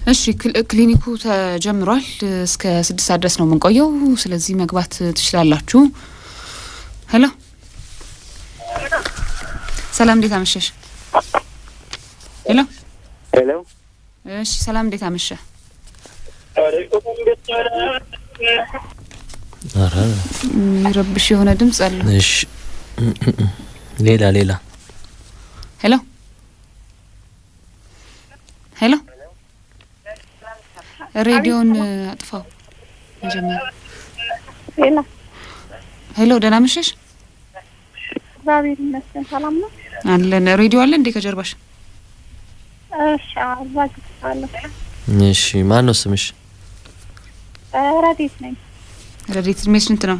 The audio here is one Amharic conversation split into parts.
እሺ ክሊኒኩ ተጀምሯል እስከ 6 ሰዓት ድረስ ነው የምንቆየው ስለዚህ መግባት ትችላላችሁ ሄሎ ሰላም እንዴት አመሸሽ ሄሎ ሄሎ እሺ ሰላም እንዴት አመሸ አረ ይረብሽ የሆነ ድምጽ አለ እሺ ሌላ ሄሎ ሄሎ ሬዲዮን አጥፋው መጀመሪያ ሄሎ ደህና መሸሽ ዛሬ ይመስገን ሰላም ነው አለን ሬዲዮ አለ እንዴ ከጀርባሽ እሺ አዛግታለሁ እሺ ማን ነው ስምሽ ረዲት ነኝ ረዲት እድሜሽ ስንት ነው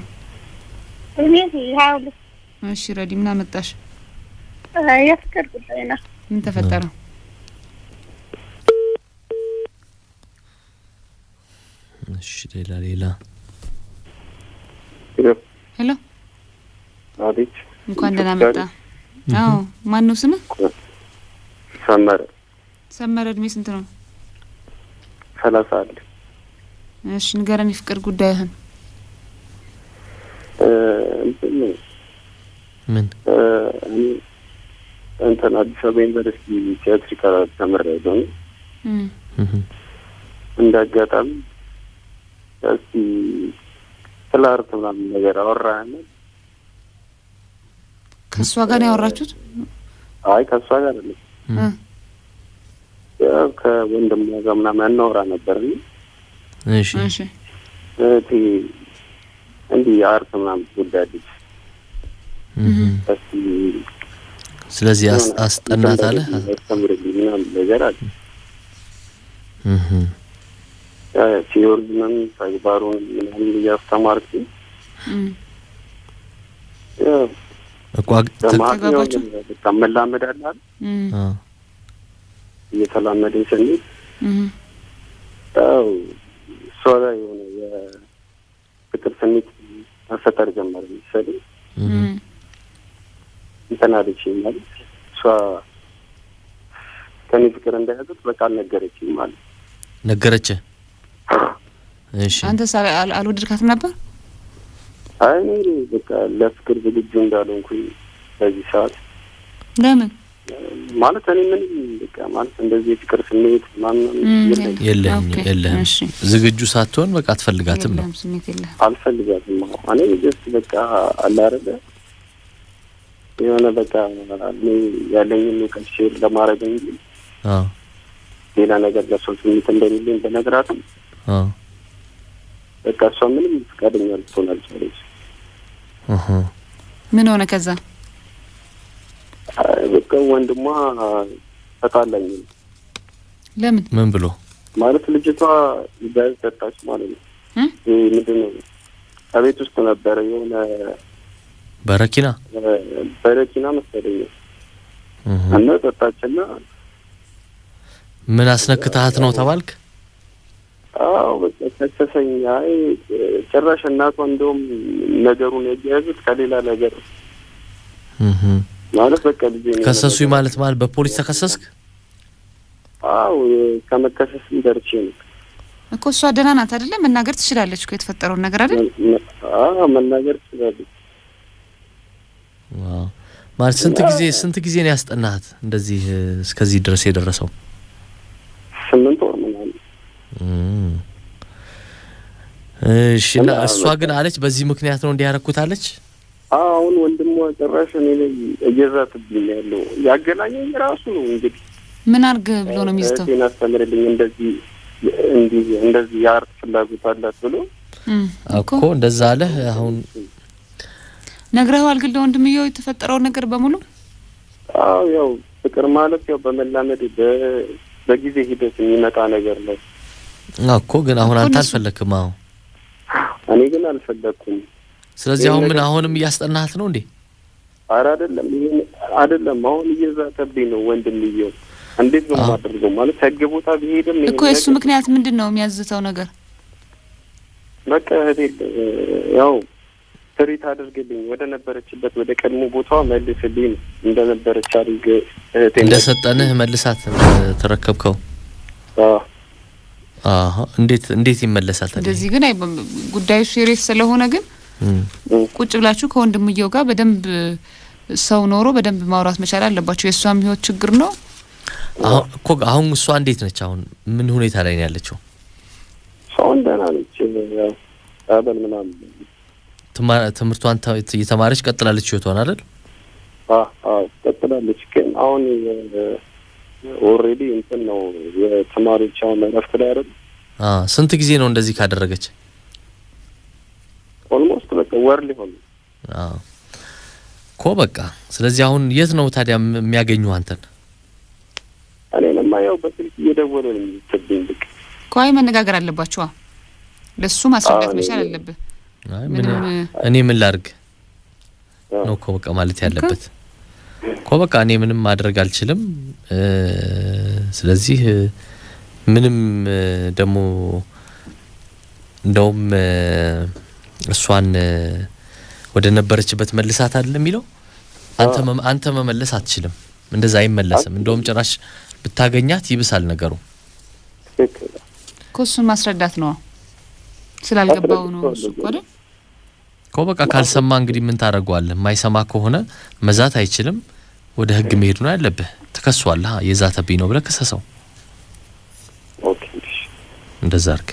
እኔ 22 እሺ ረዲ ምን አመጣሽ የፍቅር ጉዳይ ነው ምን ተፈጠረ እሺ ሌላ ሄሎ አዲች እንኳን ደህና መጣ አዎ ማን ነው ስምህ ሰመረ እድሜ ስንት ነው 30 እሺ ንገረኝ ፍቅር ጉዳይህን ምን አንተ አዲስ አበባ ዩኒቨርሲቲ ቲያትሪካል ተመረቀው እንዳጋጣሚ እስቲ ስላርት ምናምን ነገር አወራን ከሷ ጋር ነው ያወራችሁት አይ ከሷ ጋር አይደለም ያው ከወንድም ጋር ምናምን እናወራ ነበር እሺ እንዴ አርት ምናምን ጉዳይሽ ስለዚህ አስጠናት አለ አስተምርልኝ ምናምን ነገር አለ ቲዮሪውን ተግባሩን ምናምን እያስተማርኩ ተግባባችሁ ተመላመድ አለ እየተላመደኝ ስንል ሶራ የሆነ የፍቅር ስሜት መፈጠር ጀመረ መሰለኝ እንተናለች ማለት እሷ ከኔ ፍቅር እንደያዘት በቃ ነገረችኝ ማለት ነገረች እሺ አንተ አልወደድካትም ነበር አይ በቃ ለፍቅር ዝግጁ እንዳልሆንኩኝ በዚህ ሰዓት ለምን ማለት እኔ ምን በቃ ማለት እንደዚህ ፍቅር ስሜት ማንንም የለም ዝግጁ ሳትሆን በቃ አትፈልጋትም ነው አልፈልጋትም እኔ ጀስት በቃ አላረደ የሆነ በቃ ያለኝን ከሽ ለማረግ እንጂ ሌላ ነገር ለሰው ስሜት እንደሌለኝ በነገራትም በቃ እሷ ምንም ፍቃደኛ ልትሆን አልቻለች ምን ሆነ ከዛ በቃ ወንድሟ ተጣላኝ ለምን ምን ብሎ ማለት ልጅቷ ይባል ተጣች ማለት ነው ምንድነው አቤት ውስጥ ነበር የሆነ በረኪና መሰለኝ እና ተጣችና ምን አስነክታት ነው ተባልክ አዎ በቃ ተሰሰኝ አይ ጭራሽ እናቷ እንደውም ነገሩን ያያዙት ከሌላ ነገር ማለት በቃ ልጅ ነው ከሰሱኝ ማለት በፖሊስ ተከሰስክ አዎ ከመከሰስ ደርቼ ነው እኮ እሷ ደህና ናት አይደለ መናገር ትችላለች እኮ የተፈጠረውን ነገር አይደል አዎ መናገር ትችላለች ዋው ማለት ስንት ጊዜ ነው ያስጠናት እንደዚህ እስከዚህ ድረስ የደረሰው 8 ወር ምናምን እሺ እና እሷ ግን አለች በዚህ ምክንያት ነው እንዲያረኩት አለች አሁን ወንድሟ ጭራሽ እኔ እየዛትብኝ ያለው ያገናኘኝ ራሱ ነው እንግዲህ ምን አርግ ብሎ ነው የሚስተው እኔ አስተምርልኝ እንደዚህ ያርት ፍላጎት አላት ብሎ እኮ እንደዛ አለ አሁን ነግረዋል ግን ለወንድምየው የተፈጠረው ነገር በሙሉ አዎ ያው ፍቅር ማለት ያው በመላመድ በጊዜ ሂደት የሚመጣ ነገር ነው እኮ ግን አሁን አንተ አልፈለክም አሁን እኔ ግን አልፈለኩም ስለዚህ አሁንም እያስጠናት ነው እንዴ አረ አይደለም አሁን እየዛተብኝ ነው ወንድምየው እንዴት ነው ማድረግ ማለት ተገቦታ ቢሄድም እኮ እሱ ምክንያት ምንድነው የሚያዝተው ነገር በቃ ያው ትሪት አድርግልኝ ወደ ነበረችበት ወደ ቀድሞ ቦታዋ መልስልኝ እንደነበረች አድርግ እንደሰጠንህ መልሳት ተረከብከው እንዴት ይመለሳል ታዲያ? እንደዚህ ግን አይ ጉዳዩ ሲሪየስ ስለሆነ ግን ቁጭ ብላችሁ ከወንድምየው ጋር በደንብ ሰው ኖሮ በደንብ ማውራት መቻል አለባችሁ። የሷም ህይወት ችግር ነው። አሁን እሷ እንዴት ነች? አሁን ምን ሁኔታ ላይ ነው ያለችው? ሰውን ደህና ነች። ያው አበል ምናምን ትምህርቷን እየተማረች ቀጥላለች ህይወቷን አይደል? ቀጥላለች። ግን አሁን ኦሬዲ እንትን ነው የተማሪዎች አሁን እረፍት ላይ አይደል? ስንት ጊዜ ነው እንደዚህ ካደረገች? ኦልሞስት በቃ ወር ሊሆን እኮ በቃ። ስለዚህ አሁን የት ነው ታዲያ የሚያገኙ አንተን? እኔንማ ያው በስልክ እየደወለ ነው የሚሰብኝ። በቃ ቆይ መነጋገር አለባችሁ። ለሱ ማስረዳት መቻል አለብህ። እኔ ምን ላድርግ ነው እኮ በቃ ማለት ያለበት እኮ በቃ እኔ ምንም ማድረግ አልችልም። ስለዚህ ምንም ደግሞ እንደውም እሷን ወደ ነበረችበት መልሳት አይደለም የሚለው አንተ መመለስ አትችልም። እንደዛ አይመለስም። እንደውም ጭራሽ ብታገኛት ይብሳል ነገሩ። ኮሱን ማስረዳት ነው ስላልገባው ነው እሱ አይደል? እኮ በቃ ካልሰማ እንግዲህ ምን ታደርገዋለህ? የማይሰማ ከሆነ መዛት አይችልም። ወደ ህግ መሄድ ነው ያለብህ። ተከሷል። የዛተብኝ ነው ብለህ ከሰሰው። ኦኬ እንደዛ አድርግ።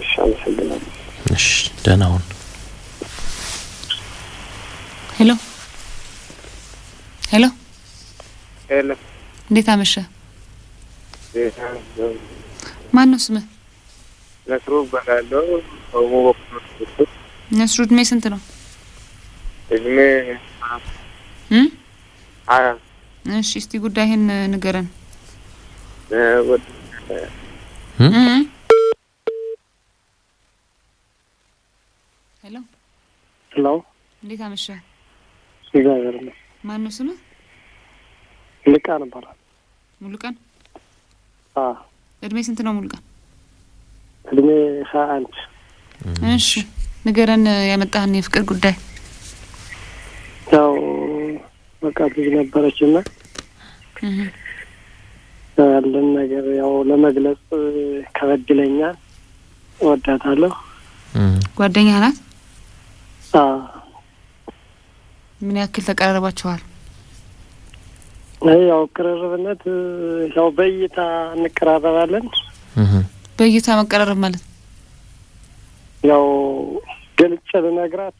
እሺ አመሰግናለሁ። እሺ ደህና ሁን። ሄሎ ሄሎ ሄሎ፣ እንዴት አመሸህ? ማን ነው ስምህ? ነስሩ እባላለሁ። ነስሩ እድሜ ስንት ነው? እድሜ እሺ እስቲ ጉዳይህን ንገረን። ሄሎ ሄሎ፣ እንዴት አመሸህ? እግዚአብሔር ይመስገን። ማን ነው ስምህ? ሙሉቀን እባላለሁ። ሙሉቀን? እድሜ ስንት ነው ሙሉቀን? እድሜ 21። እሺ ንገረን ያመጣህን የፍቅር ጉዳይ። ያው በቃ ልጅ ነበረችና ያለን ነገር ያው ለመግለጽ ከበድለኛል። እወዳታለሁ። ጓደኛ ናት? ምን ያክል ተቀራረባችኋል? ያው ቅርርብነት ያው በእይታ እንቀራረባለን። በእይታ መቀራረብ ማለት ያው ገልጬ ልነግራት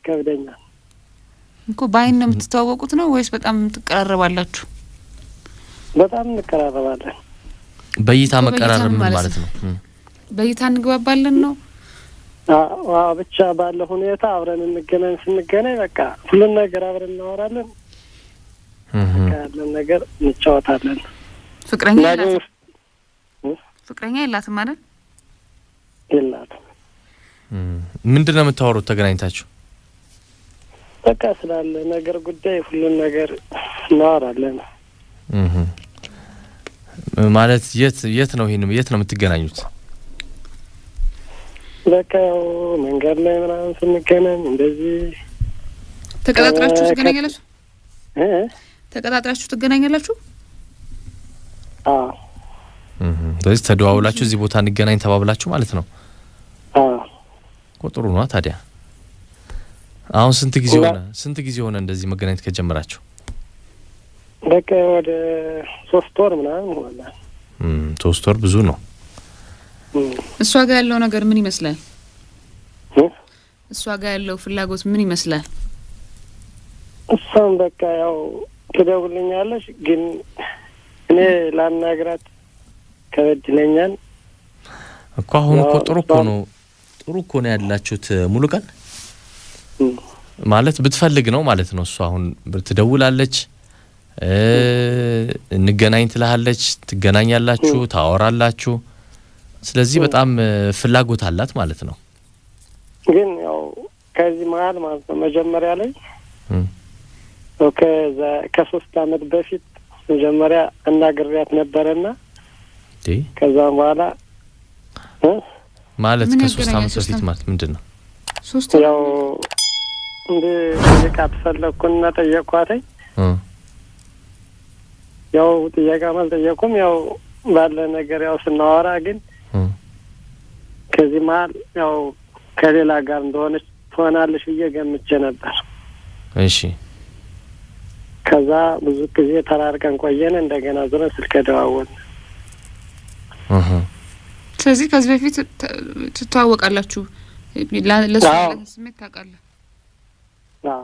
ከብደኛል እኮ። በአይን ነው የምትተዋወቁት ነው ወይስ በጣም ትቀራረባላችሁ? በጣም እንቀራረባለን። በእይታ መቀራረብ ምን ማለት ነው? በእይታ እንግባባለን ነው? ብቻ ባለ ሁኔታ አብረን ስንገናኝ በቃ ሁሉን ነገር አብረን እናወራለን። ያለን ነገር እንጫወታለን። ፍቅረኛ የላትም ማለት? የላትም። ምንድነው የምታወሩት ተገናኝታችሁ? በቃ ስላለ ነገር ጉዳይ ሁሉን ነገር እናወራለን። ማለት የት ነው የት ነው የምትገናኙት? በቃ ያው መንገድ ላይ ምናምን ስንገናኝ እንደዚህ ተቀጣጥራችሁ ትገናኛላችሁ? ተቀጣጥራችሁ ትገናኛላችሁ? ስለዚህ ተደዋውላችሁ እዚህ ቦታ እንገናኝ ተባብላችሁ ማለት ነው? ቁጥሩ ነው ታዲያ። አሁን ስንት ጊዜ ሆነ እንደዚህ መገናኘት ከጀመራችሁ? በቃ ወደ 3 ወር ምናምን ሆነ። 3 ወር ብዙ ነው። እሷ ጋር ያለው ነገር ምን ይመስላል? እሷ ጋር ያለው ፍላጎት ምን ይመስላል? እሷም በቃ ያው ትደውልኛለች፣ ግን እኔ ላናግራት ከበድለኛል እኮ። አሁን እኮ ጥሩ እኮ ነው ያላችሁት ሙሉቀን። ማለት ብትፈልግ ነው ማለት ነው። እሷ አሁን ትደውላለች፣ እንገናኝ ትላለች፣ ትገናኛላችሁ፣ ታወራላችሁ። ስለዚህ በጣም ፍላጎት አላት ማለት ነው። ግን ያው ከዚህ መሀል ማለት ነው መጀመሪያ ላይ ከ3 አመት በፊት መጀመሪያ እናግሪያት ነበረና ከዛ በኋላ ማለት ከ3 አመት በፊት ማለት ምንድነው? ያው እንደ ጥያቄ ፈለኩና ጠየቅኳት። ያው ጥያቄ ማለት ጠየቅኩም ያው ባለ ነገር ያው ስናወራ ግን ከዚህ መሀል ያው ከሌላ ጋር እንደሆነች ትሆናለሽ እየገምቼ ነበር። እሺ ከዛ ብዙ ጊዜ ተራርቀን ቆየን። እንደገና ዙረን ስልክ ደዋወልን። ስለዚህ ከዚህ በፊት ትተዋወቃላችሁ? ለሱ ስሜት ታውቃለህ? አዎ።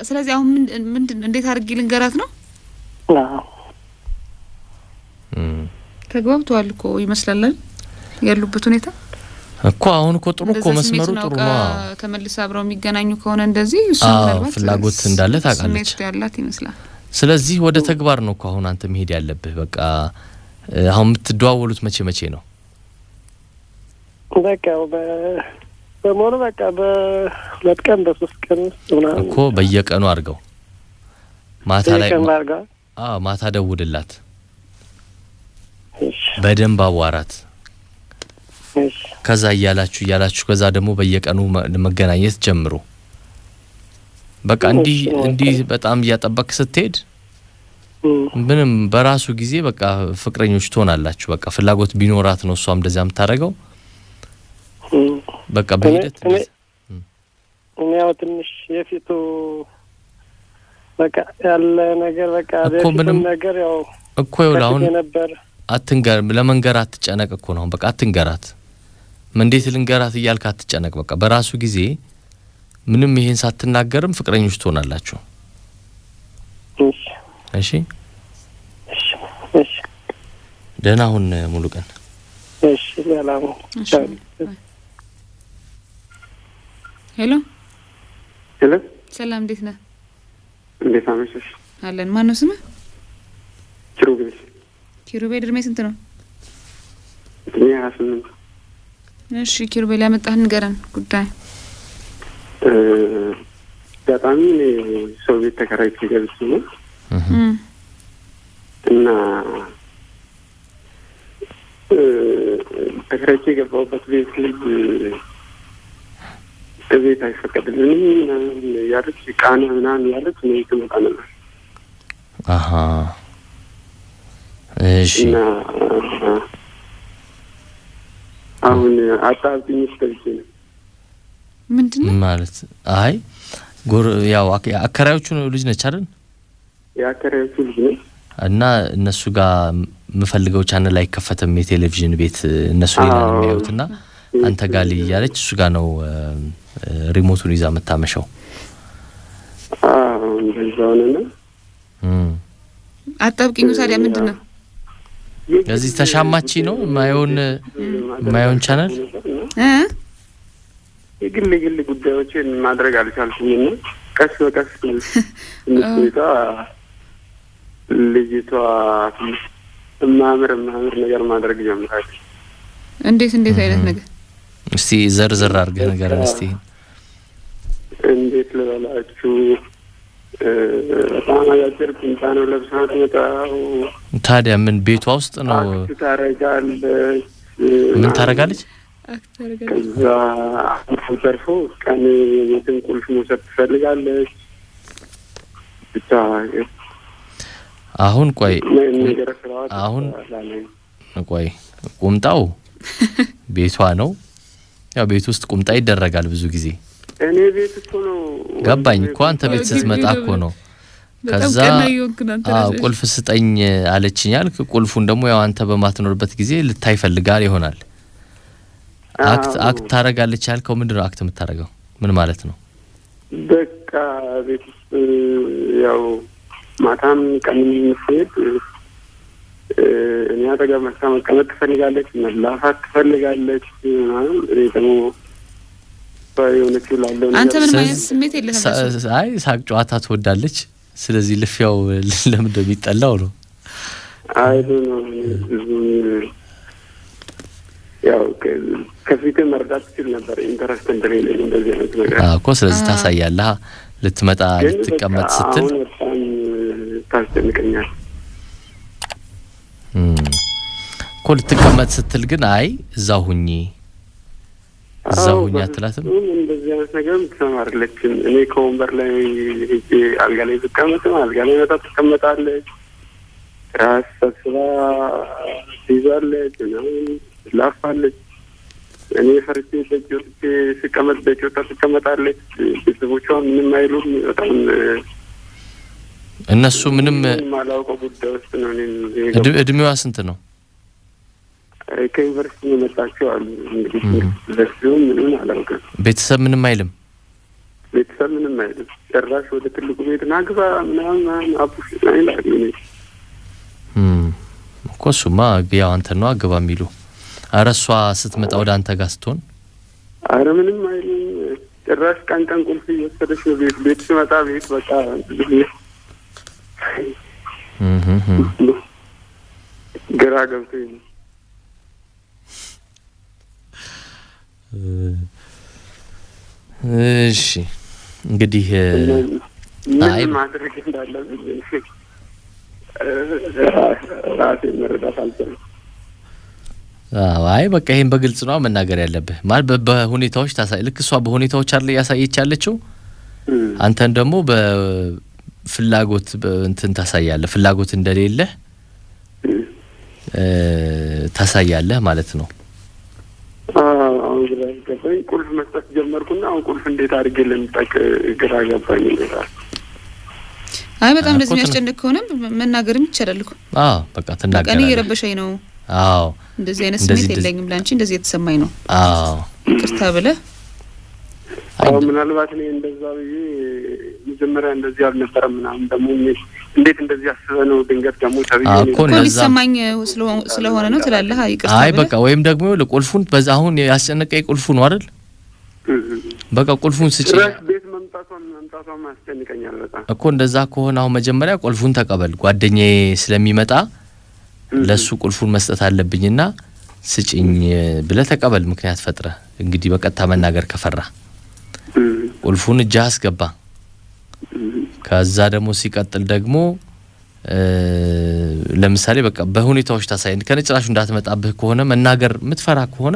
ስለዚህ አሁን ምንድን እንዴት አድርጌ ልንገራት ነው? አዎ ተግባብተዋል እኮ ይመስላል ያሉበት ሁኔታ እኮ። አሁን እኮ ጥሩ እኮ መስመሩ ጥሩ ነው። ተመልሳ አብረው የሚገናኙ ከሆነ እንደዚህ እሱ ምናልባት ፍላጎት እንዳለ ታውቃለች። ስሜት ያላት ይመስላል። ስለዚህ ወደ ተግባር ነው እኮ አሁን አንተ መሄድ ያለብህ። በቃ አሁን የምትደዋወሉት መቼ ነው? በቃ በሞር በቃ በሁለት ቀን በሶስት ቀን ምናምን እኮ በየቀኑ አድርገው ማታ ላይ ማታ ደውልላት፣ በደንብ አዋራት። ከዛ እያላችሁ ከዛ ደግሞ በየቀኑ መገናኘት ጀምሩ። በቃ እንዲህ በጣም እያጠበቅ ስትሄድ ምንም በራሱ ጊዜ በቃ ፍቅረኞች ትሆናላችሁ። በቃ ፍላጎት ቢኖራት ነው እሷም እንደዛ የምታደርገው። በቃ በሂደት እኔ ያው ትንሽ የፊቱ በቃ ያለ ነገር በቃ በፊቱ ነገር ያው እኮ ይውላውን አትንገር፣ ለመንገር አትጨነቅ እኮ ነው። በቃ አትንገራት። እንዴት ልንገራት እያልክ አትጨነቅ። በቃ በራሱ ጊዜ ምንም ይሄን ሳትናገርም ፍቅረኞች ትሆናላችሁ። እሺ ደህና ሁን ሙሉ ቀን። እሺ ሰላም። ሄሎ ሄሎ፣ ሰላም፣ እንዴት ነህ? እንዴት አመሸሽ? አለን። ማን ነው ስምህ? ኪሩቤል። ኪሩቤል፣ እድሜ ስንት ነው? 28። እሺ ኪሩቤል፣ ያመጣህ ንገረን ጉዳይ። በጣም ሰው ቤት ተከራይቼ ገብቼ ነው እና ተከራይቼ የገባሁበት ቤት ልጅ ቤት አይፈቀድልንም ያለች ቃና ምናምን ያለች ነው ትመጣ ነበር። እሺ እና አሁን አጣብቂኝ ውስጥ ገብቼ ነው። ምንድነው ማለት? አይ ያው አከራዮቹ ልጅ ነች አይደል? የአከራዮቹ ልጅ ነች እና እነሱ ጋር የምፈልገው ቻናል ላይ ከፈተም የቴሌቪዥን ቤት እነሱ ላይ ነው የሚያዩትና አንተ ጋር ያለች እሱ ጋር ነው ሪሞቱን ይዛ መታመሻው። እንደዛው ነው። አጣብቂኙ ታዲያ ምንድነው? እዚህ ተሻማቺ ነው ማየውን ቻናል የግል ጉዳዮችን ማድረግ አልቻልኩኝና ቀስ በቀስ ልጅቷ ማምር ነገር ማድረግ ጀምራለች። እንዴት አይነት ነገር? እስቲ ዘርዘር አድርገህ ንገረን እስቲ። እንዴት ልበላችሁ? በጣም አጭር ቁምጣ ነው ለብሳ ትመጣው። ታዲያ ምን ቤቷ ውስጥ ነው ታረጋለች? ምን ታረጋለች? ከዛ ተርፎ ቀን የቤትን ቁልፍ መውሰድ ትፈልጋለች። ብቻ አሁን ቆይ ቁምጣው ቤቷ ነው። ያው ቤት ውስጥ ቁምጣ ይደረጋል ብዙ ጊዜ። እኔ ቤት እኮ ነው። ገባኝ እኮ አንተ ቤት ስትመጣ እኮ ነው። ከዛ ቁልፍ ስጠኝ አለችኝ አልክ። ቁልፉን ደግሞ ያው አንተ በማትኖርበት ጊዜ ልታይ ፈልጋል ይሆናል። አክት ታረጋለች ያልከው ምንድነው? አክት የምታረጋው ምን ማለት ነው? በቃ ቤት ያው ማታም ቀንም ስትሄድ እኔ አጠገብ መቀመጥ ትፈልጋለች፣ መላፋት ትፈልጋለች። እኔ ደግሞ የሆነችው ላለው አንተ ምን ማለት ስሜት የለህም? አይ ሳቅ ጨዋታ ትወዳለች። ስለዚህ ልፍያው ለምን እንደሚጠላው ነው። አይ ነው ያው ከፊት መርዳት ይችላል ነበር። ኢንተረስት እንደሌለኝ እንደዚህ አይነት ነገር እኮ ስለዚህ ታሳያለህ። ልትመጣ ልትቀመጥ ስትል በጣም ታስጨንቀኛል እኮ። ልትቀመጥ ስትል ግን አይ እዛው ሁኚ አትላትም? እንደዚህ አይነት ነገር ትሰማርለችም። እኔ ከወንበር ላይ ሄጄ አልጋ ላይ ብቀመጥም አልጋ ላይ መጣ ትቀመጣለች። ራስ ሰብስባ ትይዛለች ነው ላፋለች። እኔ ፈርቼ በጆት ስቀመጥ በጆታ ትቀመጣለች። ቤተሰቦቿ ምንም አይሉም። በጣም እነሱ ምንም ማላውቀው ጉዳይ ውስጥ ነው። እድሜዋ ስንት ነው? ከዩኒቨርሲቲ የመጣችው አሉ። እንግዲህ ለዚሁ ምንም አላውቅም። ቤተሰብ ምንም አይልም። ቤተሰብ ምንም አይልም። ጭራሽ ወደ ትልቁ ቤት ናግባ ምናምን አቡሽ አይላሉ። እኮ እሱማ ያው አንተ ነው አግባ የሚሉ። ኧረ እሷ ስትመጣ ወደ አንተ ጋር ስትሆን ኧረ ምንም አይልም። ጭራሽ ቀን ቁልፍ እየወሰደች ነው ቤት ስመጣ ቤት በቃ ግራ ገብቶኝ ነው። እሺ እንግዲህ ምን ማድረግ እንዳለብኝ ራሴ መረዳት አልቻልኩም። አይ በቃ ይሄን በግልጽ ነው መናገር ያለብህ። ማለት በሁኔታዎች ልክ እሷ በሁኔታዎች አይደል ያሳየች ያለችው። አንተን ደግሞ በፍላጎት እንትን ታሳያለህ። ፍላጎት እንደሌለ ታሳያለህ ማለት ነው። አሁን ገባኝ። ቁልፍ መስጠት ጀመርኩና አሁን ቁልፍ እንዴት አድርጌ ለምጣቅ ግራ ገባኝ። አይ በጣም እንደዚህ የሚያስጨንቅ ከሆነ መናገርም ይቻላል እኮ። በቃ ተናገር። እኔ እየረበሸኝ ነው። እንደዚህ አይነት ስሜት የለኝም ላንቺ እንደዚህ የተሰማኝ ነው። ይቅርታ ብለህ ምናልባት እኔ እንደዛ ብዬ መጀመሪያ እንደዚህ አልነበረም ምናምን ደግሞ እንዴት እንደዚህ አስበህ ነው ድንገት ደግሞ ታብዬ እኮ ሊሰማኝ ስለሆነ ነው ትላለህ። ይቅርታ አይ በቃ ወይም ደግሞ ለቁልፉን በዛ አሁን ያስጨነቀኝ ቁልፉ ነው አይደል? በቃ ቁልፉን ስጪ። ቤት መምጣቷን ማስጨንቀኛል በጣም እኮ። እንደዛ ከሆነ አሁን መጀመሪያ ቁልፉን ተቀበል። ጓደኛዬ ስለሚመጣ ለሱ ቁልፉን መስጠት አለብኝና ስጪኝ ብለህ ተቀበል። ምክንያት ፈጥረህ እንግዲህ በቀጥታ መናገር ከፈራ ቁልፉን እጅ አስገባ። ከዛ ደግሞ ሲቀጥል ደግሞ ለምሳሌ በቃ በሁኔታዎች ታሳይ። ከነጭራሹ እንዳትመጣብህ ከሆነ መናገር የምትፈራ ከሆነ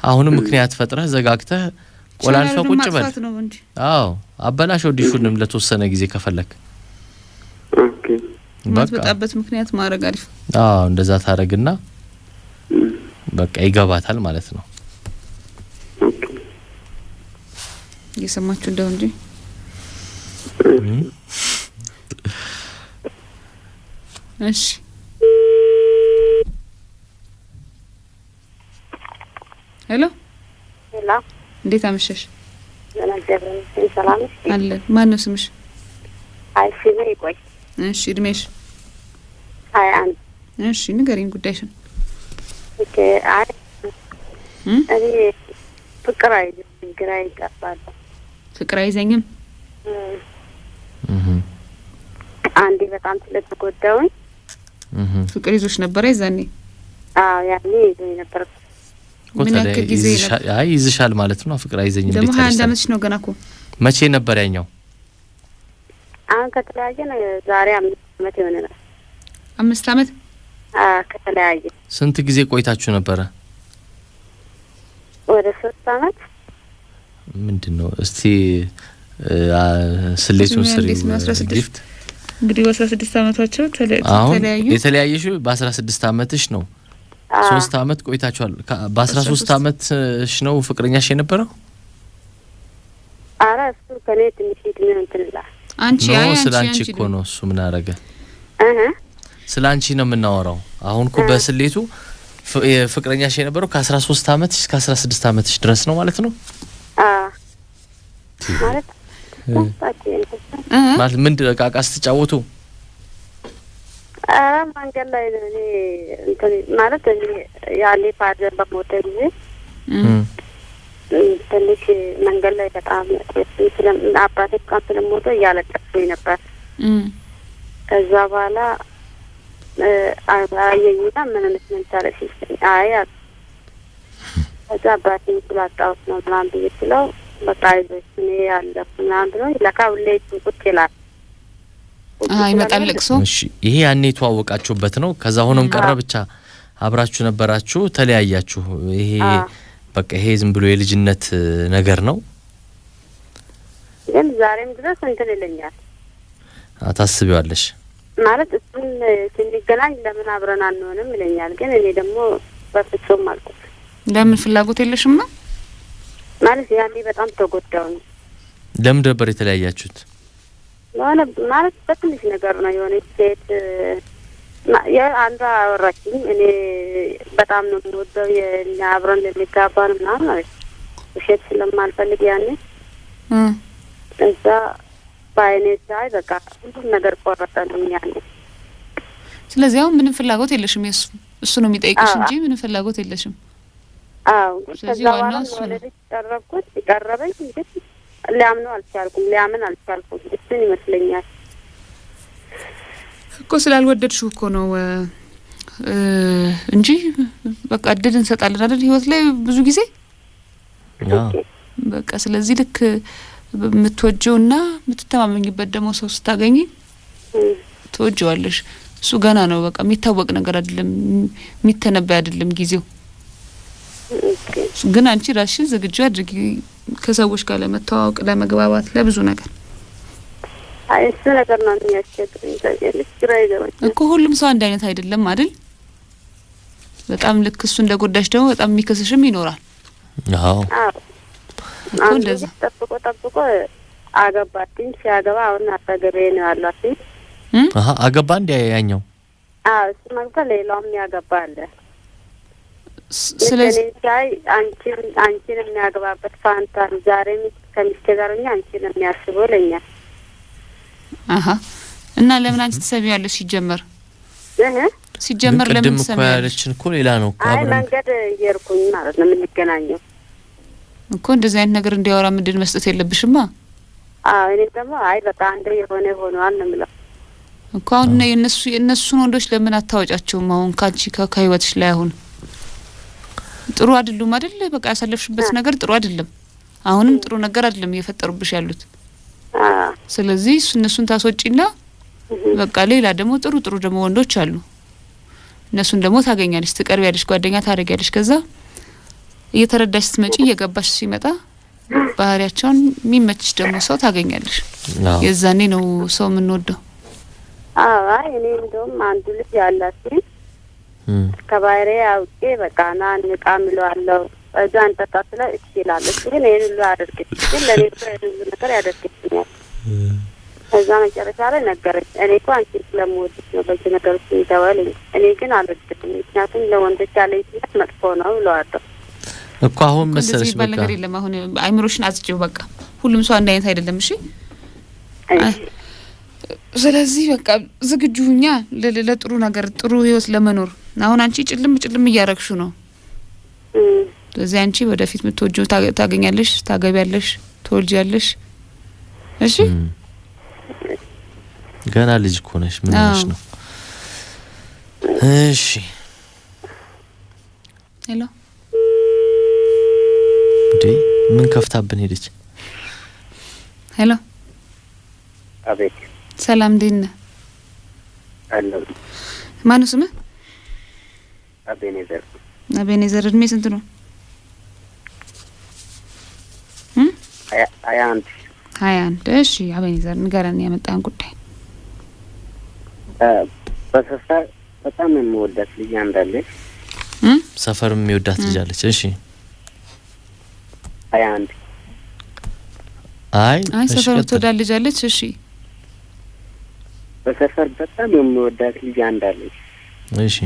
አሁንም ምክንያት ፈጥረህ ዘጋግተህ ቆላልፈ ቁጭ በል። አበላሽው ዲሹንም ለተወሰነ ጊዜ ከፈለክ። ኦኬ ማትመጣበት ምክንያት ማድረግ አሪፍ። እንደዛ ታረግና በቃ ይገባታል ማለት ነው። ኦኬ እየሰማችሁ እንደው እንጂ እሺ ሄሎ እንዴት አመሸሽ? ሰላም አለ። ማን ነው ስምሽ? አይሲኔ ይቆይ። እሺ እድሜሽ? 21። እሺ ንገሪኝ ጉዳይሽን። ኦኬ አይ እኔ ፍቅር አይዘኝም፣ ግራ ይገባል። ፍቅር አይዘኝም? አንዴ በጣም ስለተጎዳሁኝ ፍቅር ይዞሽ ነበር ይዛኔ? ያኔ ይዞኝ ነበር። ምን ያክል ጊዜ ነበር? አይ ይዝሻል ማለት ነው። ፍቅር አይዘኝም እንዴት ደግሞ 21 አመትሽ ነው ገና እኮ። መቼ ነበር ያኛው? አሁን ከተለያየን ዛሬ 5 አመት ይሆነናል። 5 አመት? ከተለያየ። ስንት ጊዜ ቆይታችሁ ነበረ? ወደ 3 አመት። ምንድነው እስቲ ስሌቱን ስሪ። ጊፍት እንግዲህ በ16 አመታቸው ተለያዩ። የተለያየሽው በ16 አመትሽ ነው። 3 አመት ቆይታችኋል። በ13 አመትሽ ነው ፍቅረኛሽ የነበረው? አረ እሱ ከኔ ትንሽ እድሜ እንትላ። አንቺ ስላንቺ እኮ ነው እሱ ምን አረገ? ስላንቺ ነው የምናወራው። አሁን እኮ በስሌቱ ፍቅረኛሽ የነበረው ከ13 አመትሽ እስከ 16 አመትሽ ድረስ ነው ማለት ነው። ማለት ምንድን ነው ቃቃ ስትጫወቱ? መንገድ ላይ እኔ እንትን ማለት እኔ ያኔ ፋዘር በሞተ ጊዜ ትንሽ መንገድ ላይ በጣም አባቴ በጣም ስለሞተ እያለቀስኩኝ ነበር። ከዛ በኋላ አየኝና ምን ታረሽ? አይ ከዛ አባቴን ስላጣሁት ነው ምናምን ብዬ ስለው በቃ አይዞሽ እኔ ያለሁ ምናምን ብሎ ለካ ሁሌ ቁጭ ይላል። ይመጣል ለቅሶ። እሺ ይሄ ያኔ ተዋወቃችሁበት ነው? ከዛ ሆኖም ቀረ ብቻ አብራችሁ ነበራችሁ፣ ተለያያችሁ። ይሄ በቃ ይሄ ዝም ብሎ የልጅነት ነገር ነው። ግን ዛሬም ድረስ እንትን ይለኛል። ታስቢዋለሽ? ማለት እሱን ስንገናኝ ለምን አብረን አንሆንም ይለኛል። ግን እኔ ደግሞ በፍጹም አልኩት። ለምን ፍላጎት የለሽም ነው ማለት ያኔ በጣም ተጎዳው ነው። ለምን ነበር የተለያያችሁት? ማለት በትንሽ ነገር ነው። የሆነ ሴት አንዷ አወራችኝ። እኔ በጣም ነው የምወደው የኛ አብረን ልንጋባ ነው ምናምን ማለት ውሸት ስለማልፈልግ ያኔ እዛ ባይኔ ሳይ በቃ ሁሉም ነገር ቆረጠልኝ ያኔ። ስለዚህ አሁን ምንም ፍላጎት የለሽም የሱ እሱ ነው የሚጠይቅሽ እንጂ ምንም ፍላጎት የለሽም። አዎ ስለዚህ ዋናው እሱ ነው። ቀረበኝ ግን ሊያምን አልቻልኩም። እሱን ይመስለኛል እኮ ስላልወደድሽው እኮ ነው እንጂ በቃ እድል እንሰጣለን አይደል ህይወት ላይ ብዙ ጊዜ በቃ ስለዚህ ልክ የምትወጂውና የምትተማመኝበት ደግሞ ሰው ስታገኚ ትወጂዋለሽ። እሱ ገና ነው በቃ የሚታወቅ ነገር አይደለም የሚተነበይ አይደለም ጊዜው። ግን አንቺ ራስሽን ዝግጁ አድርጊ ከሰዎች ጋር ለመተዋወቅ ለመግባባት ለብዙ ነገር። አይ እሱ ነገር ነው የሚያስቸግረኝ ግራ ይገባኛል እኮ ሁሉም ሰው አንድ አይነት አይደለም አይደል? በጣም ልክ እሱ እንደጎዳሽ ደግሞ በጣም የሚከስሽም ይኖራል። አዎ እኮ እንደዛ ጠብቆ አገባትኝ። ሲያገባ አሁን አጠገቤ ነው ያላት። አገባ እንደ ያኛው እሱ ማለት ሌላውም ያገባ አለ። ስለዚህ አንቺን የሚያገባበት ፋንታ ዛሬ ከሚስቴ ጋር ሆኜ አንቺን የሚያስበው ለኛል። እና ለምን አንቺ ትሰሚያለሽ? ሲጀመር ለምን ትሰሚያለሽ? ያለችን እኮ ሌላ ነው እኮ አብረን መንገድ እየርኩኝ ማለት ነው የምንገናኘው እኮ እንደዚህ አይነት ነገር እንዲያወራ ምንድን መስጠት የለብሽማ። እኔ ደግሞ በቃ አንዴ የሆነ ሆኗል ነው የምለው እኮ አሁን የእነሱን ወንዶች ለምን አታወጫቸውም? አሁን ካንቺ ከህይወትሽ ላይ አሁን ጥሩ አይደሉም አይደል? በቃ ያሳለፍሽበት ነገር ጥሩ አይደለም። አሁንም ጥሩ ነገር አይደለም እየፈጠሩብሽ ያሉት። ስለዚህ እነሱን ታስወጪና በቃ ሌላ ደግሞ ጥሩ ደግሞ ወንዶች አሉ። እነሱን ደግሞ ታገኛለሽ፣ ትቀርቢያለሽ፣ ጓደኛ ታደርጊያለሽ። ከዛ እየተረዳሽ ስትመጪ እየገባሽ ሲመጣ ባህሪያቸውን የሚመችሽ ደግሞ ሰው ታገኛለሽ። የዛኔ ነው ሰው የምንወደው። እኔ እንደውም አንዱ ልጅ ያላት ከባህሪ አውቄ በቃ ና እንቃምለዋለሁ እዛ እንጠጣ ስለ ይችላል። ግን ይሄን ሁሉ አደርግልኝ ግን ለኔ ሁሉ ነገር ያደርግልኛል። ከዛ መጨረሻ ላይ ነገረኝ። እኔ እኮ አንቺ ስለምወድሽ ነው በዚህ ነገር ውስጥ ይተዋልኝ። እኔ ግን አልወድም ምክንያቱም ለወንዶች ያለኝ ስሜት መጥፎ ነው ብለዋለሁ እኮ። አሁን መሰለሽ በቃ ነገር የለም። አሁን አይምሮሽን አጽጪው በቃ ሁሉም ሰው አንድ አይነት አይደለም። እሺ ስለዚህ በቃ ዝግጁ ሁኛ ለጥሩ ነገር ጥሩ ህይወት ለመኖር። አሁን አንቺ ጭልም እያረግሹ ነው። ስለዚህ አንቺ ወደፊት የምትወጂው ታገኛለሽ፣ ታገቢያለሽ፣ ትወልጂያለሽ። እሺ ገና ልጅ እኮ ነሽ። ምን ነሽ ነው? እሺ ሄሎ ምን ከፍታብን ሄደች? ሄሎ አቤት። ሰላም እንዴት ነህ? አለሁ። ማነው ስምህ? አቤኔዘር። አቤኔዘር እድሜ ስንት ነው? 21 እሺ አቤኔዘር ንገረን ያመጣን ጉዳይ። በሰፈር በጣም የምወዳት ልጅ አንዳለች። ሰፈር የሚወዳት ልጅ አለች። እሺ 21 አይ ሰፈር የምትወዳት ልጅ አለች። እሺ በሰፈር በጣም የምወዳት ልጅ አንዳለች። እሺ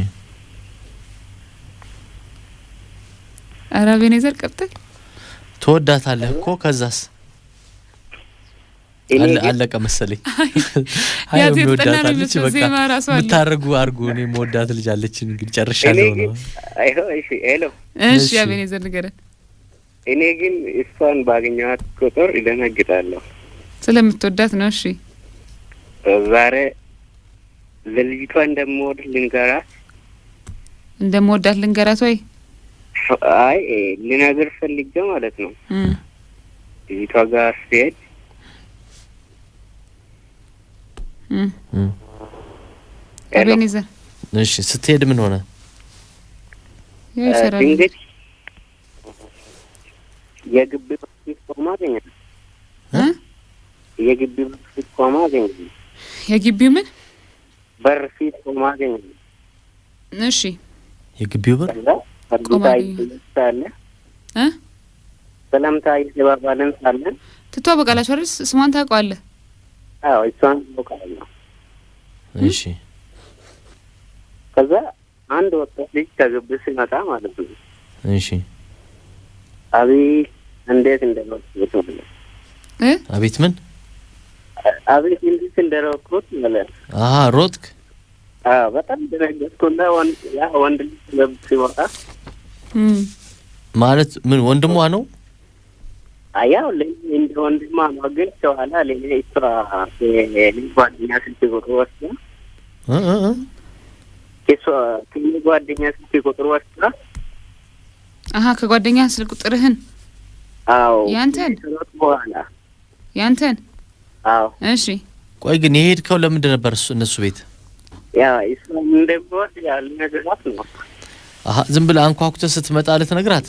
አቤኔዘር ቀጥል። ትወዳታለህ እኮ ከዛስ አለቀ መሰለኝ። አይ የምወዳት ልጅ በቃ ምታርጉ አርጉ። እኔ የምወዳት ልጅ አለች እንግዲህ ጨርሻለሁ ነው። እሺ ሄሎ እሺ አቤኔዘር ንገረን። እኔ ግን እሷን ባገኘኋት ቁጥር ይደነግጣለሁ። ስለምትወዳት ነው? እሺ ዛሬ ለልጅቷ እንደምወዳት ልንገራት ወይ? አይ ልነግር ፈልጌ ማለት ነው። ልጅቷ ጋር ስሄድ አቤኔዘር እሺ ስትሄድ ምን ሆነ? ድንገት የግቢ ውስጥ ቆማ አገኘሁት። የግቢ ውስጥ ቆማ አገኘሁት። የግቢው ምን በር ፊት ቆማገኝ እሺ የግቢው በር ቆማገኝ ሳለ ሰላምታ ይባባልን ሳለን ትተዋወቃላችሁ አይደል? ስሟን ታውቀዋለህ? አዎ እሷን ታውቃለህ። እሺ ከዛ አንድ ወጣት ልጅ ከግቢ ሲመጣ ማለት ነው። እሺ አቤት እንዴት እንደሮጥኩት ማለት አቤት ምን አቤት እንዴት እንደሮጥኩት ማለት ሮጥክ? በጣም ደነገጥኩና ወንድ ልጅ ለብስ ሲወጣ ማለት ምን ወንድሟ ነው? አያው ለእንደ ወንድሟ ነው ግን ተዋላ ለኔ ጓደኛ ስልክ ቁጥር ወስዳ ጓደኛ ስልክ ቁጥር ወስዳ ከጓደኛ ስልክ ቁጥርህን ያንተን እሺ ቆይ ግን የሄድከው ለምንድን ነበር እነሱ ቤት? እሱ እንደቦት ያለ ነገራት ነው። ዝም ብለህ አንኳኩተህ ስትመጣ ልትነግራት?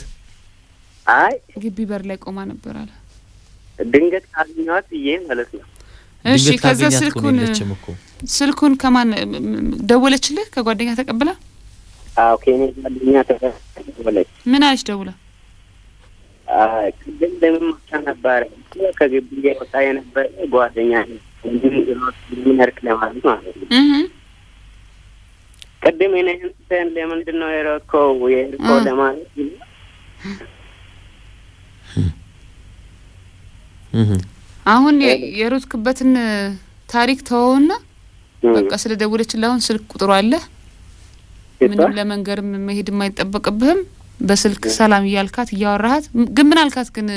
አይ ግቢ በር ላይ ቆማ ነበር አለ። ድንገት አግኛት ማለት ነው። እሺ ከዛ ስልኩን ከማን ደወለችልህ? ከጓደኛ ተቀብላ? ከኔ ጓደኛ ተቀበለች። ምን አለች ደውላ? ቅድም ለምን ነበር ከግቢ የወጣ የነበረ ጓደኛ ምን አርክ ለማለት ማለት ነው። ቅድም እኔን ለምንድን ነው የሮጥከው ለማለት አሁን የሮጥክበትን ታሪክ ተወውና በቃ ስለደወለችልህ አሁን ስልክ ቁጥሩ አለ። ምንም ለመንገርም መሄድ የማይጠበቅብህም በስልክ ሰላም እያልካት እያወራሃት ግን ምን አልካት? ግን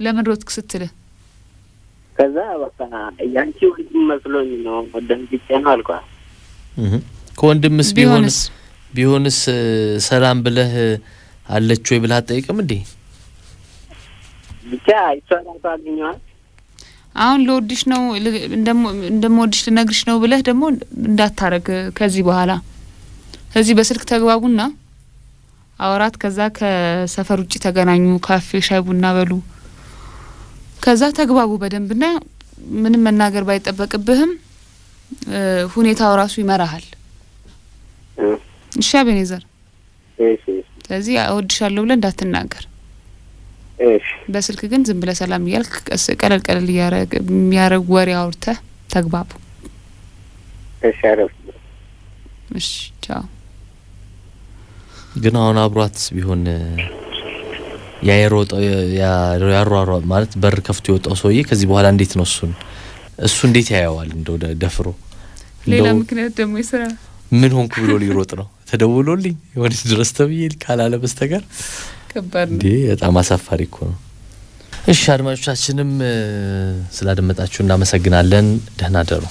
ለምን ሮጥክ ስትልህ ከዛ በቃ ያንቺ ወንድም መስሎኝ ነው ወደንግጬ ነው አልኳት። ከወንድምስ ቢሆንስ ሰላም ብለህ አለች ወይ ብለህ አትጠይቅም እንዴ? ብቻ እሷን ታገኘዋል። አሁን ለወድሽ ነው እንደምወድሽ ልነግርሽ ነው ብለህ ደግሞ እንዳታረግ ከዚህ በኋላ። ስለዚህ በስልክ ተግባቡና አወራት። ከዛ ከሰፈር ውጪ ተገናኙ፣ ካፌ ሻይ ቡና በሉ። ከዛ ተግባቡ በደንብና ምንም መናገር ባይጠበቅብህም ሁኔታው ራሱ ይመራሃል። እሺ አቤኔዘር? እሺ። ስለዚህ እወድሻለሁ ብለህ እንዳትናገር። እሺ። በስልክ ግን ዝም ብለህ ሰላም እያልክ ቀለል የሚያረግ ወሬ አውርተህ ተግባቡ። እሺ አረፍ። እሺ ቻው። ግን አሁን አብሯት ቢሆን ያሯሯ ማለት በር ከፍቶ የወጣው ሰውዬ ከዚህ በኋላ እንዴት ነው እሱ እንዴት ያያዋል? እንደው ደፍሮ ሌላ ምክንያት ደግሞ ይስራ ምን ሆንኩ ብሎ ሊሮጥ ነው? ተደውሎልኝ ወዲህ ድረስ ተብዬ ካላለ በስተቀር ከባድ ነው። በጣም አሳፋሪ እኮ ነው። እሺ አድማጮቻችንም ስላደመጣችሁ እናመሰግናለን። ደህና ደሩ።